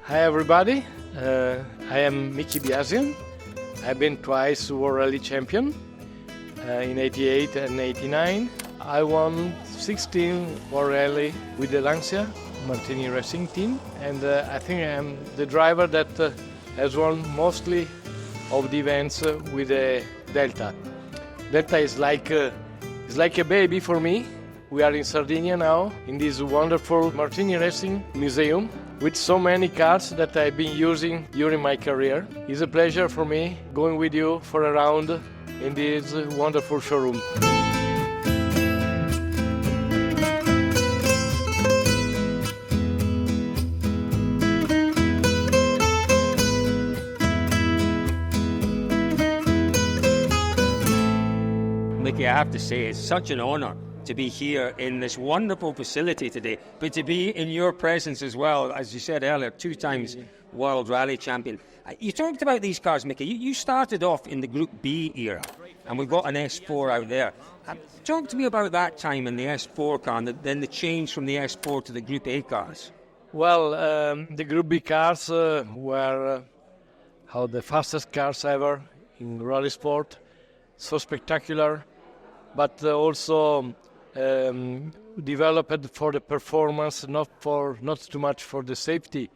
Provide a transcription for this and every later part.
Hi everybody, I am Miki Biasion. I've been twice World Rally Champion in 88 and 89. I won 16 World Rally with the Lancia Martini racing team, and I think I am the driver that has won mostly of the events with the Delta. Delta is like a baby for me. We are in Sardinia now, in this wonderful Martini Racing Museum, with so many cars that I've been using during my career. It's a pleasure for me going with you for a round in this wonderful showroom. Miki, I have to say, it's such an honour to be here in this wonderful facility today, but to be in your presence as well, as you said earlier, 2 times World Rally Champion. You talked about these cars, Miki. You started off in the Group B era, and we've got an S4 out there. Talk to me about that time in the S4 car, and then the change from the S4 to the Group A cars. Well, the Group B cars were the fastest cars ever in rally sport, so spectacular, but also developed for the performance, not too much for the safety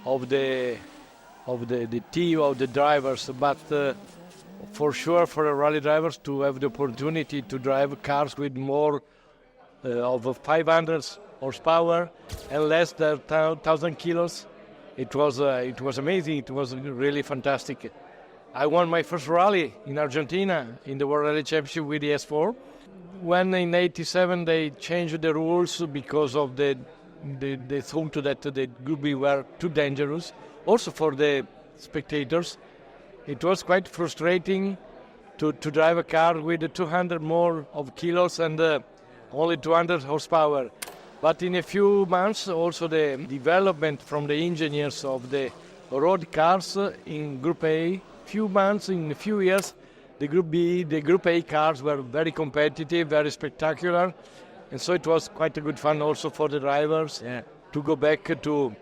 of the team, of the drivers, but for sure for the rally drivers to have the opportunity to drive cars with more of 500 horsepower and less than 1,000 kilos. It was amazing. It was really fantastic. I won my first rally in Argentina in the World Rally Championship with the S4. When in '87 they changed the rules because of the thought that the Group B were too dangerous, also for the spectators. It was quite frustrating to drive a car with 200 more of kilos and only 200 horsepower. But in a few months, also the development from the engineers of the road cars in Group A, in a few years, the Group B, the Group A cars were very competitive, very spectacular, and so it was quite a good fun also for the drivers to go back to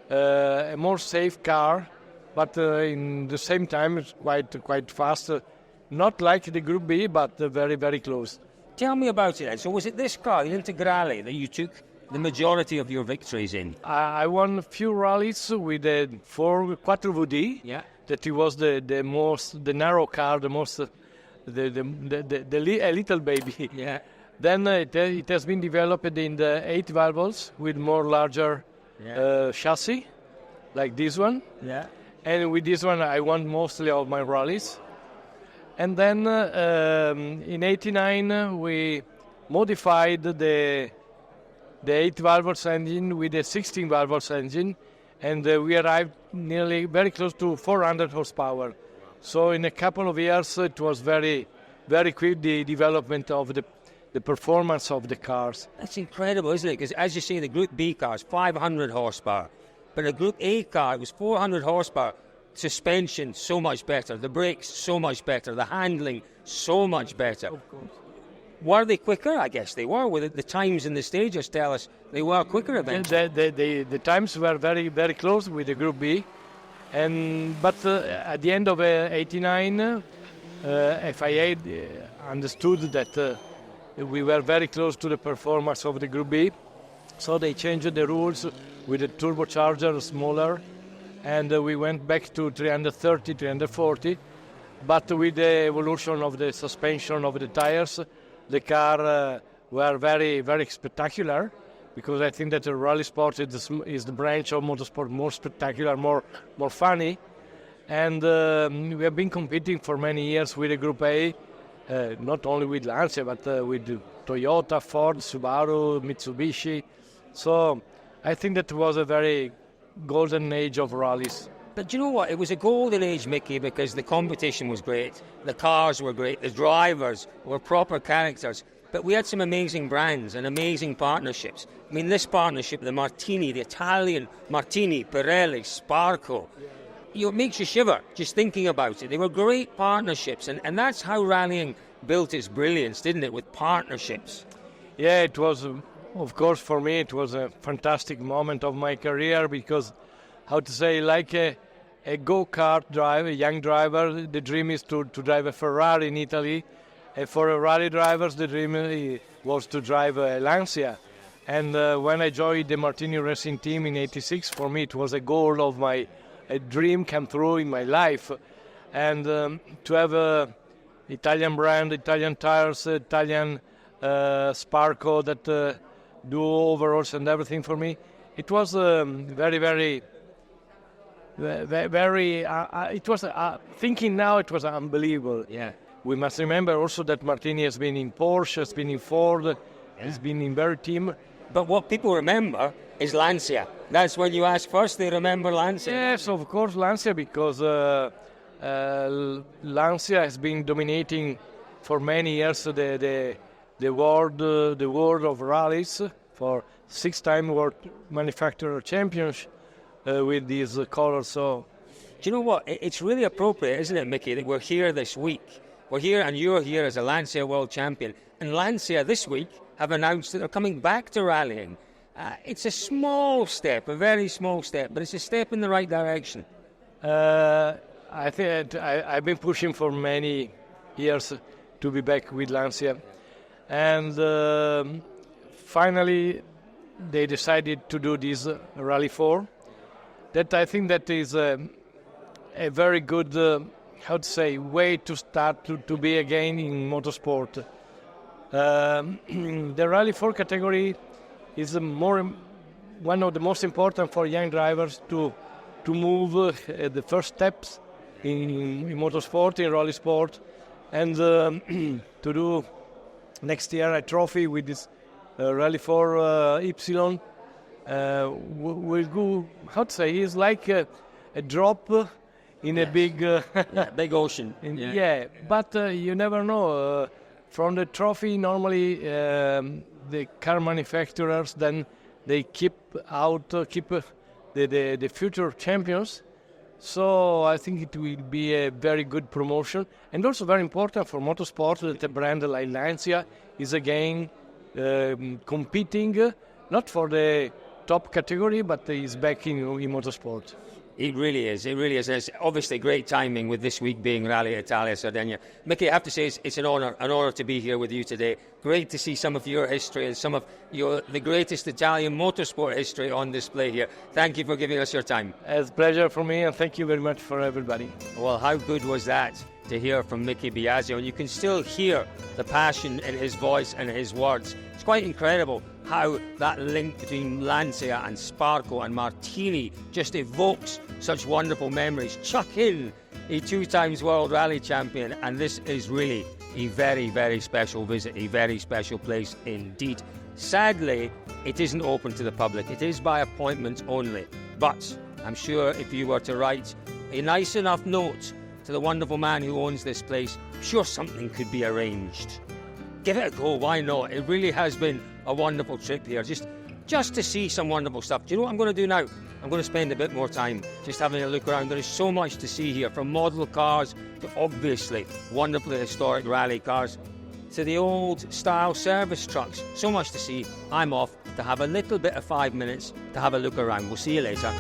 a more safe car, but in the same time it's quite fast, not like the Group B, but very, very close. Tell me about it then. So was it this car, the Integrale, that you took the majority of your victories in? I won a few rallies with the 4VD. Yeah. That it was the narrow car, a little baby. Yeah. Then it has been developed in the 8 valves with more larger chassis, like this one. Yeah. And with this one, I won mostly of my rallies. And then in '89, we modified the 8 valves engine with a 16 valves engine. And we arrived very close to 400 horsepower. So in a couple of years, it was very, very quick, the development of the performance of the cars. That's incredible, isn't it? Because as you say, the Group B cars, 500 horsepower. But a Group A car, it was 400 horsepower. Suspension, so much better. The brakes, so much better. The handling, so much better. Of course. Were they quicker? I guess they were. With the times in the stages tell us they were quicker eventually. The times were very, very close with the Group B. But at the end of '89, FIA understood that we were very close to the performance of the Group B. So they changed the rules with the turbocharger smaller, and we went back to 330, 340. But with the evolution of the suspension of the tires, the car were very, very spectacular, because I think that the rally sport is the branch of motorsport more spectacular, more funny. And we have been competing for many years with the Group A, not only with Lancia, but with Toyota, Ford, Subaru, Mitsubishi. So I think that was a very golden age of rallies. But do you know what? It was a golden age, Miki, because the competition was great, the cars were great, the drivers were proper characters. But we had some amazing brands and amazing partnerships. I mean, this partnership, the Martini, the Italian Martini, Pirelli, Sparco, it makes you shiver just thinking about it. They were great partnerships, and that's how rallying built its brilliance, didn't it, with partnerships? Yeah, it was, of course, for me, it was a fantastic moment of my career, because how to say, like a go-kart driver, a young driver. The dream is to drive a Ferrari in Italy. And for a rally drivers, the dream was to drive a Lancia. And when I joined the Martini racing team in '86, for me it was a goal of a dream come true in my life. And to have a Italian brand, Italian tires, Italian Sparco that do overalls and everything for me, it was very, very, very. It was thinking now it was unbelievable. Yeah. We must remember also that Martini has been in Porsche, has been in Ford, has been in very team. But what people remember is Lancia. That's when you ask first, they remember Lancia. Yes, of course, Lancia, because Lancia has been dominating for many years the world of rallies, for 6-time world manufacturer champions with these colors. So, do you know what? It's really appropriate, isn't it, Miki, that we're here this week. We're here and you're here as a Lancia world champion. And Lancia this week have announced that they're coming back to rallying. It's a small step, a very small step, but it's a step in the right direction. I think I've been pushing for many years to be back with Lancia. And finally, they decided to do this Rally 4. That I think that is a very good way to start to be again in motorsport. The Rally 4 category is one of the most important for young drivers to move the first steps in motorsport, in rally sport, and to do next year a trophy with this Rally 4 Y. Will go, it's like a drop in a big big ocean. But you never know. From the trophy, normally the car manufacturers then they keep the future champions. So I think it will be a very good promotion, and also very important for motorsport that a brand like Lancia is again competing, not for the top category, but is back in motorsport. It really is. It really is. And it's obviously great timing with this week being Rally Italia Sardinia. Miki, I have to say it's an honour to be here with you today. Great to see some of your history and some of the greatest Italian motorsport history on display here. Thank you for giving us your time. It's a pleasure for me, and thank you very much for everybody. Well, how good was that to hear from Miki Biasion? You can still hear the passion in his voice and his words. It's quite incredible how that link between Lancia and Sparco and Martini just evokes such wonderful memories. Chuck in a 2-times world rally champion, and this is really a very, very special visit, a very special place indeed. Sadly, it isn't open to the public. It is by appointment only. But I'm sure if you were to write a nice enough note to the wonderful man who owns this place, I'm sure something could be arranged. Give it a go, why not? It really has been a wonderful trip here, just to see some wonderful stuff. Do you know what I'm going to do now? I'm going to spend a bit more time just having a look around. There is so much to see here, from model cars to obviously wonderfully historic rally cars to the old style service trucks. So much to see. I'm off to have a little bit of 5 minutes to have a look around. We'll see you later.